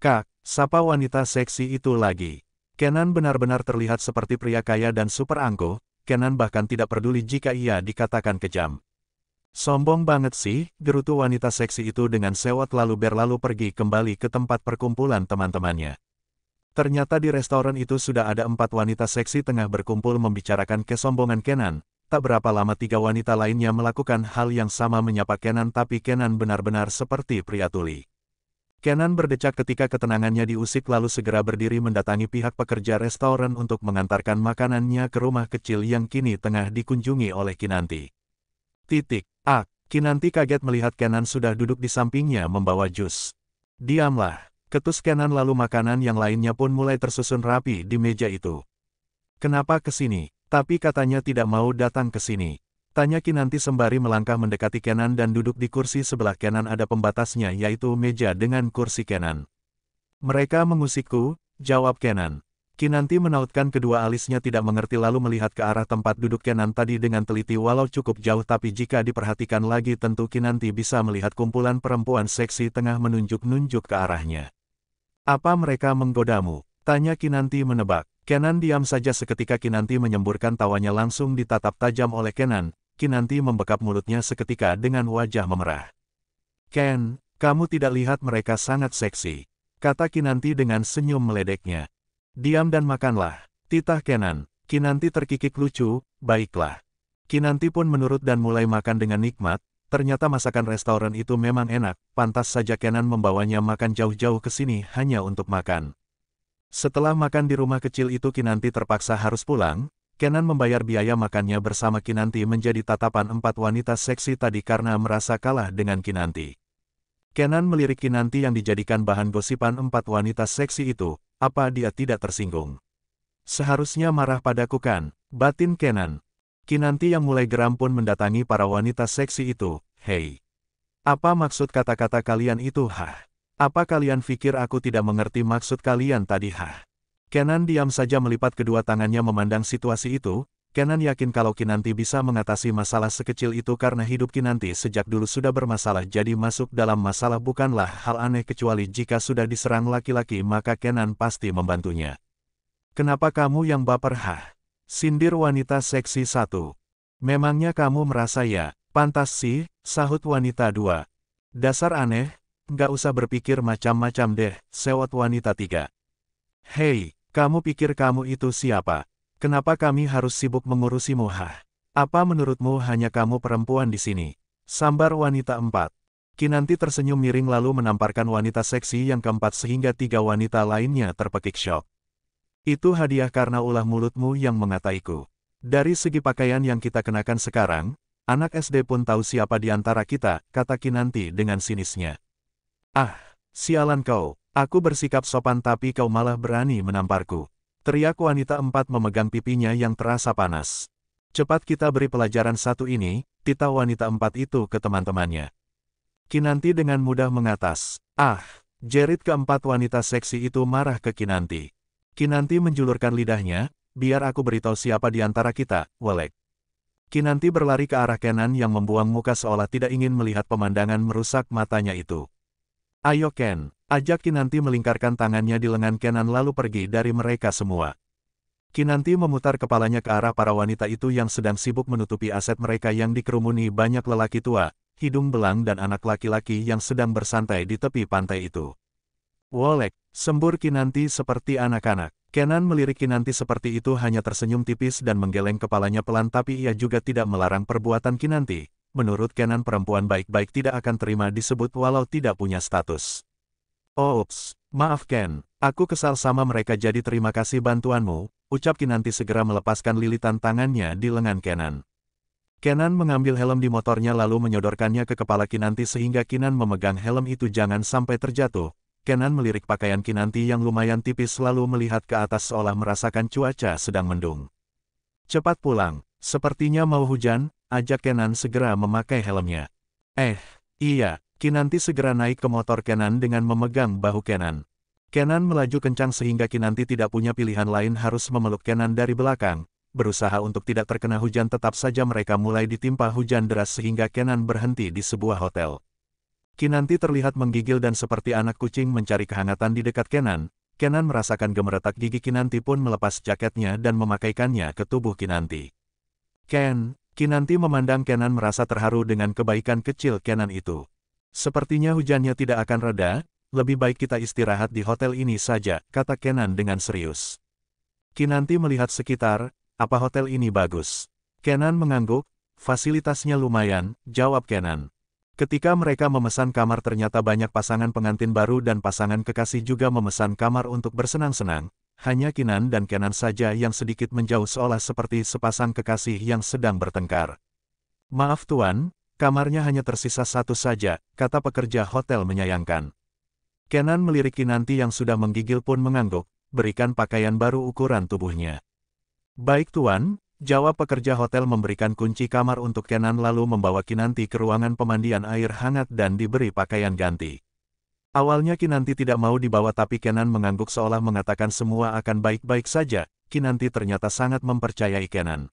Kak, sapa wanita seksi itu lagi. Kenan benar-benar terlihat seperti pria kaya dan super angkuh, Kenan bahkan tidak peduli jika ia dikatakan kejam. Sombong banget sih, gerutu wanita seksi itu dengan sewot lalu berlalu pergi kembali ke tempat perkumpulan teman-temannya. Ternyata di restoran itu sudah ada 4 wanita seksi tengah berkumpul membicarakan kesombongan Kenan. Tak berapa lama 3 wanita lainnya melakukan hal yang sama menyapa Kenan, tapi Kenan benar-benar seperti pria tuli. Kenan berdecak ketika ketenangannya diusik lalu segera berdiri mendatangi pihak pekerja restoran untuk mengantarkan makanannya ke rumah kecil yang kini tengah dikunjungi oleh Kinanti. Kinanti kaget melihat Kenan sudah duduk di sampingnya membawa jus. Diamlah, ketus Kenan lalu makanan yang lainnya pun mulai tersusun rapi di meja itu. Kenapa kesini? Tapi katanya tidak mau datang ke sini. Tanya Kinanti sembari melangkah mendekati Kenan dan duduk di kursi sebelah Kenan ada pembatasnya yaitu meja dengan kursi Kenan. Mereka mengusikku, jawab Kenan. Kinanti menautkan kedua alisnya tidak mengerti lalu melihat ke arah tempat duduk Kenan tadi dengan teliti walau cukup jauh tapi jika diperhatikan lagi tentu Kinanti bisa melihat kumpulan perempuan seksi tengah menunjuk-nunjuk ke arahnya. Apa mereka menggodamu? Tanya Kinanti menebak. Kenan diam saja seketika Kinanti menyemburkan tawanya langsung ditatap tajam oleh Kenan. Kinanti membekap mulutnya seketika dengan wajah memerah. Ken, kamu tidak lihat mereka sangat seksi, kata Kinanti dengan senyum meledeknya. Diam dan makanlah, titah Kenan. Kinanti terkikik lucu, baiklah. Kinanti pun menurut dan mulai makan dengan nikmat. Ternyata masakan restoran itu memang enak, pantas saja Kenan membawanya makan jauh-jauh ke sini hanya untuk makan. Setelah makan di rumah kecil itu Kinanti terpaksa harus pulang. Kenan membayar biaya makannya bersama Kinanti menjadi tatapan 4 wanita seksi tadi karena merasa kalah dengan Kinanti. Kenan melirik Kinanti yang dijadikan bahan gosipan 4 wanita seksi itu, apa dia tidak tersinggung? Seharusnya marah padaku kan, batin Kenan. Kinanti yang mulai geram pun mendatangi para wanita seksi itu, hei. Apa maksud kata-kata kalian itu hah? Apa kalian pikir aku tidak mengerti maksud kalian tadi hah? Kenan diam saja melipat kedua tangannya memandang situasi itu. Kenan yakin kalau Kinanti bisa mengatasi masalah sekecil itu karena hidup Kinanti sejak dulu sudah bermasalah jadi masuk dalam masalah bukanlah hal aneh kecuali jika sudah diserang laki-laki maka Kenan pasti membantunya. Kenapa kamu yang baper hah? Sindir wanita seksi 1. Memangnya kamu merasa ya? Pantas sih, sahut wanita 2. Dasar aneh, nggak usah berpikir macam-macam deh, sewot wanita 3. Hei, kamu pikir kamu itu siapa? Kenapa kami harus sibuk mengurusimu hah? Apa menurutmu hanya kamu perempuan di sini? Sambar wanita 4. Kinanti tersenyum miring lalu menamparkan wanita seksi yang keempat sehingga 3 wanita lainnya terpekik syok. Itu hadiah karena ulah mulutmu yang mengataiku. Dari segi pakaian yang kita kenakan sekarang, anak SD pun tahu siapa di antara kita, kata Kinanti dengan sinisnya. Ah, sialan kau. Aku bersikap sopan tapi kau malah berani menamparku. Teriak wanita 4 memegang pipinya yang terasa panas. Cepat kita beri pelajaran satu ini, titah wanita 4 itu ke teman-temannya. Kinanti dengan mudah mengatas. Ah, jerit keempat wanita seksi itu marah ke Kinanti. Kinanti menjulurkan lidahnya, biar aku beritahu siapa di antara kita, Welek. Kinanti berlari ke arah Kenan yang membuang muka seolah tidak ingin melihat pemandangan merusak matanya itu. Ayo Ken. Ajak Kinanti melingkarkan tangannya di lengan Kenan lalu pergi dari mereka semua. Kinanti memutar kepalanya ke arah para wanita itu yang sedang sibuk menutupi aset mereka yang dikerumuni banyak lelaki tua, hidung belang dan anak laki-laki yang sedang bersantai di tepi pantai itu. Wolek, sembur Kinanti seperti anak-anak. Kenan melirik Kinanti seperti itu hanya tersenyum tipis dan menggeleng kepalanya pelan tapi ia juga tidak melarang perbuatan Kinanti. Menurut Kenan perempuan baik-baik tidak akan terima disebut walau tidak punya status. Oops, maaf Ken, aku kesal sama mereka jadi terima kasih bantuanmu, ucap Kinanti segera melepaskan lilitan tangannya di lengan Kenan. Kenan mengambil helm di motornya lalu menyodorkannya ke kepala Kinanti sehingga Kenan memegang helm itu jangan sampai terjatuh. Kenan melirik pakaian Kinanti yang lumayan tipis lalu melihat ke atas seolah merasakan cuaca sedang mendung. Cepat pulang, sepertinya mau hujan, ajak Kenan segera memakai helmnya. Iya. Kinanti segera naik ke motor Kenan dengan memegang bahu Kenan. Kenan melaju kencang sehingga Kinanti tidak punya pilihan lain harus memeluk Kenan dari belakang. Berusaha untuk tidak terkena hujan tetap saja mereka mulai ditimpa hujan deras sehingga Kenan berhenti di sebuah hotel. Kinanti terlihat menggigil dan seperti anak kucing mencari kehangatan di dekat Kenan. Kenan merasakan gemeretak gigi Kinanti pun melepas jaketnya dan memakaikannya ke tubuh Kinanti. Kinanti memandang Kenan merasa terharu dengan kebaikan kecil Kenan itu. Sepertinya hujannya tidak akan reda, lebih baik kita istirahat di hotel ini saja, kata Kenan dengan serius. Kinanti melihat sekitar, apa hotel ini bagus? Kenan mengangguk, fasilitasnya lumayan, jawab Kenan. Ketika mereka memesan kamar ternyata banyak pasangan pengantin baru dan pasangan kekasih juga memesan kamar untuk bersenang-senang. Hanya Kinan dan Kenan saja yang sedikit menjauh seolah seperti sepasang kekasih yang sedang bertengkar. Maaf tuan, kamarnya hanya tersisa satu saja, kata pekerja hotel menyayangkan. Kenan melirik Kinanti yang sudah menggigil pun mengangguk, berikan pakaian baru ukuran tubuhnya. Baik tuan, jawab pekerja hotel memberikan kunci kamar untuk Kenan lalu membawa Kinanti ke ruangan pemandian air hangat dan diberi pakaian ganti. Awalnya Kinanti tidak mau dibawa tapi Kenan mengangguk seolah mengatakan semua akan baik-baik saja. Kinanti ternyata sangat mempercayai Kenan.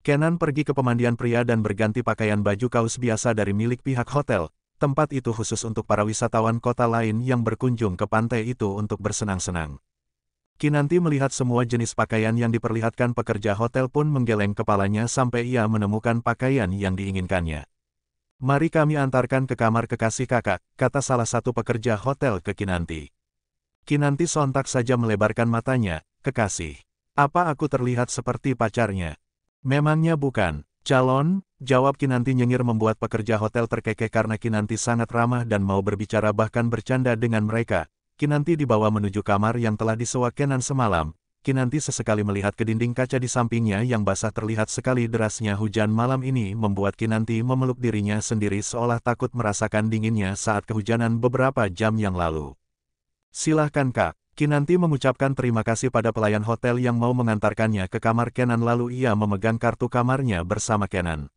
Kenan pergi ke pemandian pria dan berganti pakaian baju kaus biasa dari milik pihak hotel. Tempat itu khusus untuk para wisatawan kota lain yang berkunjung ke pantai itu untuk bersenang-senang. Kinanti melihat semua jenis pakaian yang diperlihatkan pekerja hotel pun menggeleng kepalanya sampai ia menemukan pakaian yang diinginkannya. Mari kami antarkan ke kamar kekasih kakak, kata salah satu pekerja hotel ke Kinanti. Kinanti sontak saja melebarkan matanya, kekasih. Apa aku terlihat seperti pacarnya? Memangnya bukan, calon, jawab Kinanti nyengir membuat pekerja hotel terkekeh karena Kinanti sangat ramah dan mau berbicara bahkan bercanda dengan mereka. Kinanti dibawa menuju kamar yang telah disewa Kenan semalam. Kinanti sesekali melihat ke dinding kaca di sampingnya yang basah terlihat sekali derasnya hujan malam ini membuat Kinanti memeluk dirinya sendiri seolah takut merasakan dinginnya saat kehujanan beberapa jam yang lalu. Silahkan kak, Kinanti mengucapkan terima kasih pada pelayan hotel yang mau mengantarkannya ke kamar Kenan lalu ia memegang kartu kamarnya bersama Kenan.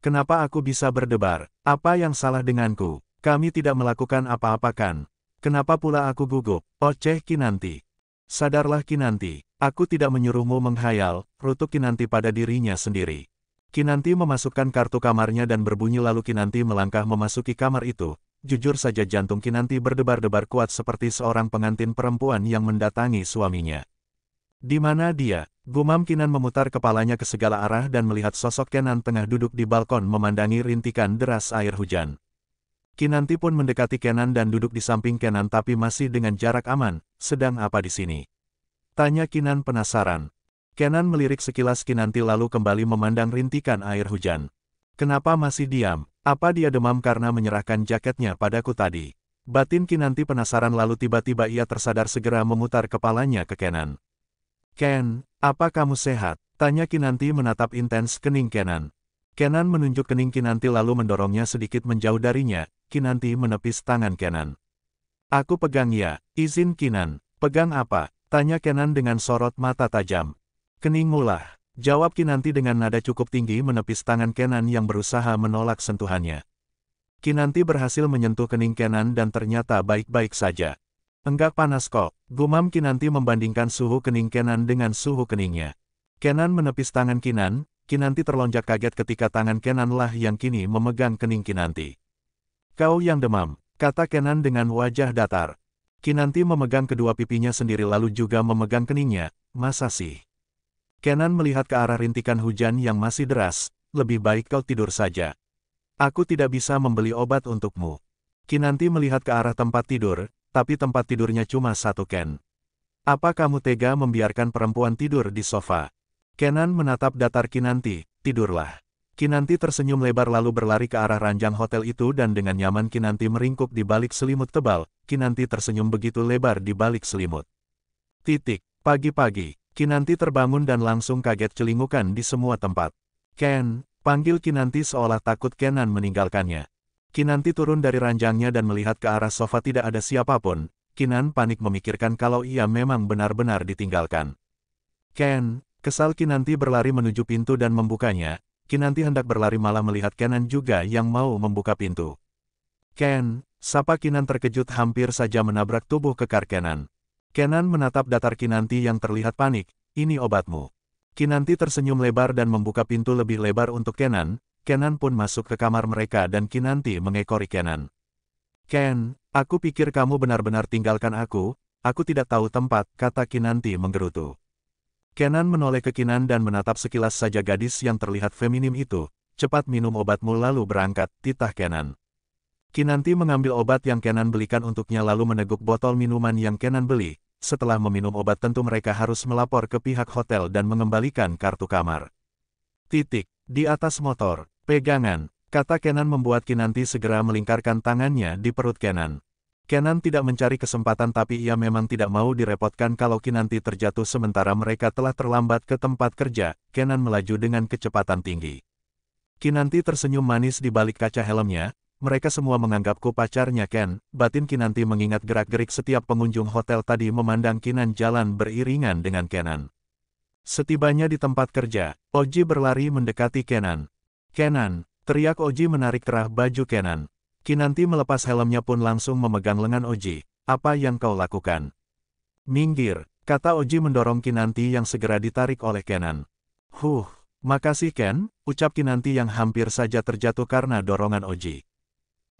Kenapa aku bisa berdebar? Apa yang salah denganku? Kami tidak melakukan apa-apa kan? Kenapa pula aku gugup? Oceh Kinanti. Sadarlah Kinanti, aku tidak menyuruhmu menghayal, rutuk Kinanti pada dirinya sendiri. Kinanti memasukkan kartu kamarnya dan berbunyi lalu Kinanti melangkah memasuki kamar itu. Jujur saja jantung Kinanti berdebar-debar kuat seperti seorang pengantin perempuan yang mendatangi suaminya. Di mana dia? Gumam Kinan memutar kepalanya ke segala arah dan melihat sosok Kenan tengah duduk di balkon memandangi rintikan deras air hujan. Kinanti pun mendekati Kenan dan duduk di samping Kenan tapi masih dengan jarak aman. Sedang apa di sini? Tanya Kinan penasaran. Kenan melirik sekilas Kinanti lalu kembali memandang rintikan air hujan. Kenapa masih diam? Apa dia demam karena menyerahkan jaketnya padaku tadi? Batin Kinanti penasaran lalu tiba-tiba ia tersadar segera memutar kepalanya ke Kenan. Ken, apa kamu sehat? Tanya Kinanti menatap intens kening Kenan. Kenan menunjuk kening Kinanti lalu mendorongnya sedikit menjauh darinya. Kinanti menepis tangan Kenan. Aku pegang ya, izin Kinan. Pegang apa? Tanya Kenan dengan sorot mata tajam. Keningmulah, jawab Kinanti dengan nada cukup tinggi menepis tangan Kenan yang berusaha menolak sentuhannya. Kinanti berhasil menyentuh kening Kenan dan ternyata baik-baik saja. Enggak panas kok, gumam Kinanti membandingkan suhu kening Kenan dengan suhu keningnya. Kenan menepis tangan Kinan, Kinanti terlonjak kaget ketika tangan Kenanlah yang kini memegang kening Kinanti. Kau yang demam, kata Kenan dengan wajah datar. Kinanti memegang kedua pipinya sendiri lalu juga memegang keningnya, masa sih? Kenan melihat ke arah rintikan hujan yang masih deras, lebih baik kau tidur saja. Aku tidak bisa membeli obat untukmu. Kinanti melihat ke arah tempat tidur, tapi tempat tidurnya cuma satu Ken. Apa kamu tega membiarkan perempuan tidur di sofa? Kenan menatap datar Kinanti, tidurlah. Kinanti tersenyum lebar lalu berlari ke arah ranjang hotel itu dan dengan nyaman Kinanti meringkuk di balik selimut tebal. Kinanti tersenyum begitu lebar di balik selimut. Pagi-pagi, Kinanti terbangun dan langsung kaget celingukan di semua tempat. Ken, panggil Kinanti seolah takut Kenan meninggalkannya. Kinanti turun dari ranjangnya dan melihat ke arah sofa tidak ada siapapun. Kinan panik memikirkan kalau ia memang benar-benar ditinggalkan. Ken, kesal Kinanti berlari menuju pintu dan membukanya. Kinanti hendak berlari malah melihat Kenan juga yang mau membuka pintu. Ken, sapa Kinan terkejut hampir saja menabrak tubuh kekar Kenan. Kenan menatap datar Kinanti yang terlihat panik, ini obatmu. Kinanti tersenyum lebar dan membuka pintu lebih lebar untuk Kenan. Kenan pun masuk ke kamar mereka dan Kinanti mengekori Kenan. "Ken, aku pikir kamu benar-benar tinggalkan aku tidak tahu tempat," kata Kinanti menggerutu. Kenan menoleh ke Kinan dan menatap sekilas saja gadis yang terlihat feminim itu. "Cepat minum obatmu lalu berangkat," titah Kenan. Kinanti mengambil obat yang Kenan belikan untuknya lalu meneguk botol minuman yang Kenan beli. Setelah meminum obat tentu mereka harus melapor ke pihak hotel dan mengembalikan kartu kamar. Di atas motor, pegangan, kata Kenan membuat Kinanti segera melingkarkan tangannya di perut Kenan. Kenan tidak mencari kesempatan tapi ia memang tidak mau direpotkan kalau Kinanti terjatuh sementara mereka telah terlambat ke tempat kerja. Kenan melaju dengan kecepatan tinggi. Kinanti tersenyum manis di balik kaca helmnya. "Mereka semua menganggapku pacarnya Ken," batin Kinanti mengingat gerak-gerik setiap pengunjung hotel tadi memandang Kinan jalan beriringan dengan Kenan. Setibanya di tempat kerja, Oji berlari mendekati Kenan. "Kenan!" teriak Oji menarik kerah baju Kenan. Kinanti melepas helmnya pun langsung memegang lengan Oji. "Apa yang kau lakukan?" "Minggir," kata Oji mendorong Kinanti yang segera ditarik oleh Kenan. Makasih Ken," ucap Kinanti yang hampir saja terjatuh karena dorongan Oji.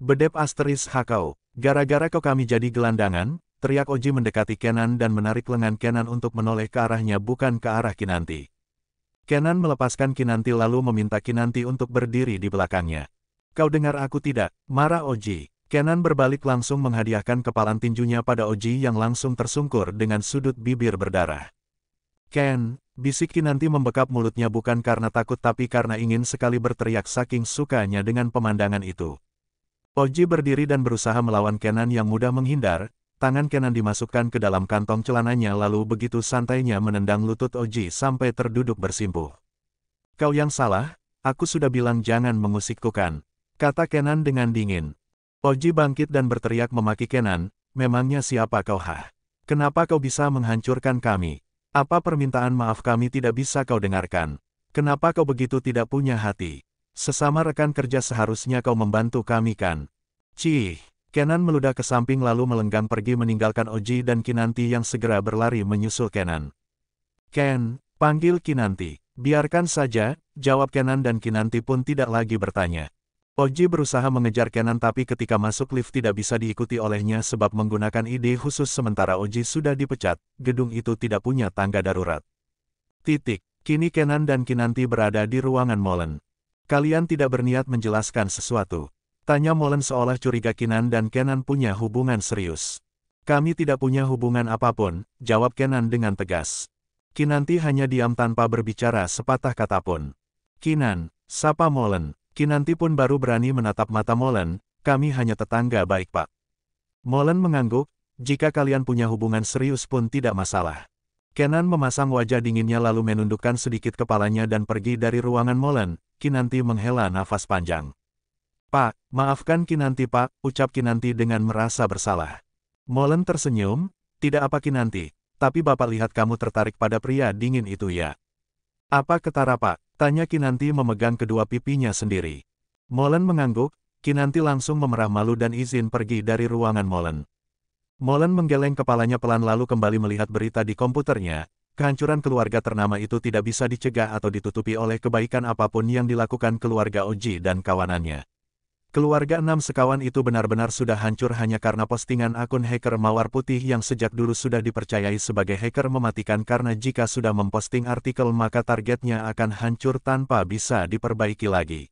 "Bedep asteris hakau, gara-gara kau kami jadi gelandangan," teriak Oji mendekati Kenan dan menarik lengan Kenan untuk menoleh ke arahnya bukan ke arah Kinanti. Kenan melepaskan Kinanti lalu meminta Kinanti untuk berdiri di belakangnya. "Kau dengar aku tidak?" marah Oji. Kenan berbalik langsung menghadiahkan kepalan tinjunya pada Oji yang langsung tersungkur dengan sudut bibir berdarah. "Ken," bisik Kinanti membekap mulutnya bukan karena takut tapi karena ingin sekali berteriak saking sukanya dengan pemandangan itu. Oji berdiri dan berusaha melawan Kenan yang mudah menghindar. Tangan Kenan dimasukkan ke dalam kantong celananya lalu begitu santainya menendang lutut Oji sampai terduduk bersimpuh. "Kau yang salah, aku sudah bilang jangan mengusikku kan," kata Kenan dengan dingin. Oji bangkit dan berteriak memaki Kenan, "Memangnya siapa kau Kenapa kau bisa menghancurkan kami? Apa permintaan maaf kami tidak bisa kau dengarkan? Kenapa kau begitu tidak punya hati? Sesama rekan kerja seharusnya kau membantu kami kan?" "Cih!" Kenan meludah ke samping lalu melenggang pergi meninggalkan Oji dan Kinanti yang segera berlari menyusul Kenan. "Ken," panggil Kinanti. "Biarkan saja," jawab Kenan dan Kinanti pun tidak lagi bertanya. Oji berusaha mengejar Kenan tapi ketika masuk lift tidak bisa diikuti olehnya sebab menggunakan ide khusus sementara Oji sudah dipecat, gedung itu tidak punya tangga darurat. Kini Kenan dan Kinanti berada di ruangan Molen. "Kalian tidak berniat menjelaskan sesuatu?" tanya Molen seolah curiga Kinan dan Kenan punya hubungan serius. "Kami tidak punya hubungan apapun," jawab Kenan dengan tegas. Kinanti hanya diam tanpa berbicara sepatah kata pun. "Kinan," sapa Molen. Kinanti pun baru berani menatap mata Molen, "Kami hanya tetangga baik Pak." Molen mengangguk, "Jika kalian punya hubungan serius pun tidak masalah." Kenan memasang wajah dinginnya lalu menundukkan sedikit kepalanya dan pergi dari ruangan Molen. Kinanti menghela nafas panjang. "Pak, maafkan Kinanti Pak," ucap Kinanti dengan merasa bersalah. Molen tersenyum, "Tidak apa Kinanti, tapi Bapak lihat kamu tertarik pada pria dingin itu ya." "Apa ketara Pak?" tanya Kinanti memegang kedua pipinya sendiri. Molen mengangguk, Kinanti langsung memerah malu dan izin pergi dari ruangan Molen. Molen menggeleng kepalanya pelan lalu kembali melihat berita di komputernya. Kehancuran keluarga ternama itu tidak bisa dicegah atau ditutupi oleh kebaikan apapun yang dilakukan keluarga Oji dan kawanannya. Keluarga 6 sekawan itu benar-benar sudah hancur hanya karena postingan akun hacker Mawar Putih yang sejak dulu sudah dipercayai sebagai hacker mematikan karena jika sudah memposting artikel maka targetnya akan hancur tanpa bisa diperbaiki lagi.